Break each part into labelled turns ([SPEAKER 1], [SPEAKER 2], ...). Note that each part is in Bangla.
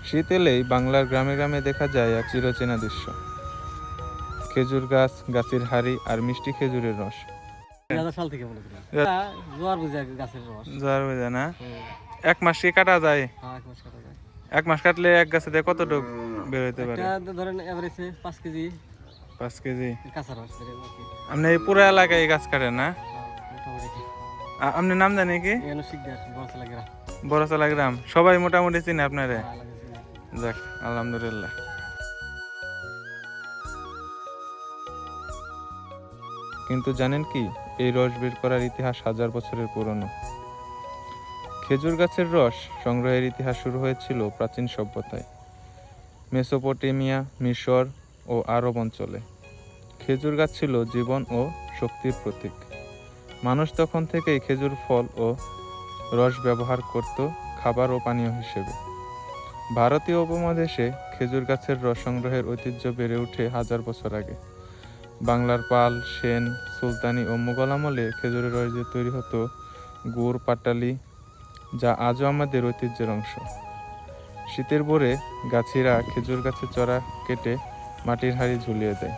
[SPEAKER 1] শীত এলেই বাংলার গ্রামে গ্রামে দেখা যায় এক চিরচেনা দৃশ্য, খেজুর গাছ, গাছের হাড়ি আর মিষ্টি খেজুরের রস।
[SPEAKER 2] 2000 সাল থেকে মনে করি জোয়ার বুঝে গাছের রস।
[SPEAKER 1] জোয়ার বুঝে না? এক মাস কি কাটা যায়?
[SPEAKER 2] হ্যাঁ, 1 মাস কাটা যায়।
[SPEAKER 1] এক মাস কাটলে এক গাছে দিয়ে কতটুকু বের হইতে পারে?
[SPEAKER 2] এটা ধরেন এভারেজে 5 কেজি।
[SPEAKER 1] 5 কেজি
[SPEAKER 2] কাঁচা রস ধরে আর কি।
[SPEAKER 1] আপনি এই পুরো এলাকায় এই গাছ কাটেন না?
[SPEAKER 2] মোটামুটি।
[SPEAKER 1] আপনার নাম জানি কি?
[SPEAKER 2] এখানে শিকদার বড়ছলা গ্রাম।
[SPEAKER 1] বড়ছলা গ্রাম। সবাই মোটামুটি চিনে আপনারে?
[SPEAKER 2] হ্যাঁ, লাগাইছি।
[SPEAKER 1] যাক, আলহামদুলিল্লাহ। কিন্তু জানেন কি, এই রস বের করার ইতিহাস 1000 বছরের পুরনো। খেজুর গাছের রস সংগ্রহের ইতিহাস শুরু হয়েছিল প্রাচীন সভ্যতায়, মেসোপটেমিয়া, মিশর ও আরব অঞ্চলে। খেজুর গাছ ছিল জীবন ও শক্তির প্রতীক। মানুষ তখন থেকেই খেজুর ফল ও রস ব্যবহার করত খাবার ও পানীয় হিসেবে। ভারতীয় উপমহাদেশে খেজুর গাছের রস সংগ্রহের ঐতিহ্য বেড়ে ওঠে 1000 বছর আগে। বাংলার পাল, সেন, সুলতানি ও মুঘল আমলে খেজুরের রস দিয়ে তৈরি হতো গুড়, পাটালি, যা আজও আমাদের ঐতিহ্যের অংশ। শীতের ভোরে গাছিরা খেজুর গাছের চড়া কেটে মাটির হাঁড়ি ঝুলিয়ে দেয়।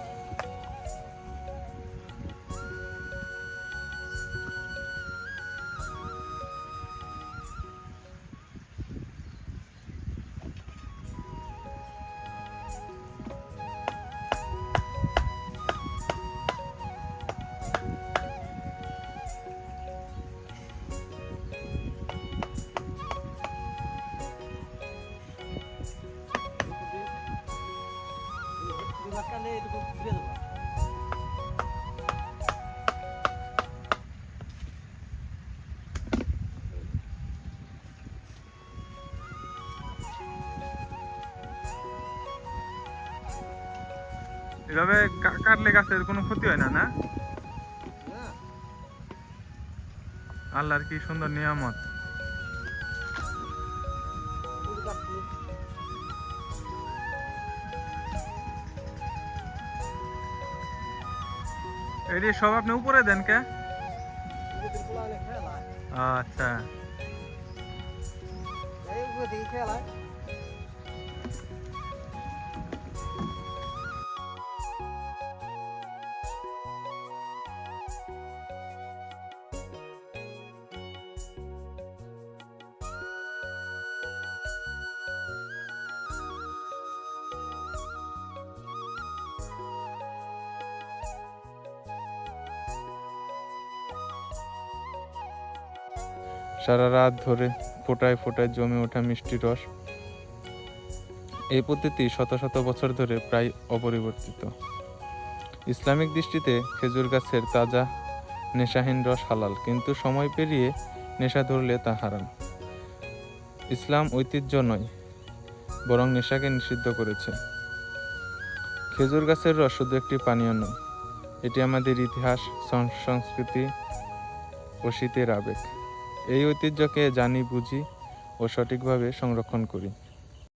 [SPEAKER 1] এভাবে কাটলে গাছের কোনো ক্ষতি হয় না? না, আল্লাহর কি সুন্দর নিয়ামত। এটি সব আপনি উপরে দেন কে? আচ্ছা, সারা রাত ধরে ফোটায় ফোটায় জমে ওঠা মিষ্টি রস। এই পদ্ধতি শত শত বছর ধরে প্রায় অপরিবর্তিত। ইসলামিক দৃষ্টিতে খেজুর গাছের তাজা নেশাহীন রস হালাল, কিন্তু সময় পেরিয়ে নেশা ধরলে তা হারাম। ইসলাম ঐতিহ্য নয়, বরং নেশাকে নিষিদ্ধ করেছে। খেজুর গাছের রস শুধু একটি পানীয় নয়, এটি আমাদের ইতিহাস, সংস্কৃতি ও শীতের আবেগ। এই ঐতিহ্যকে জানি, বুঝি ও সঠিকভাবে সংরক্ষণ করি।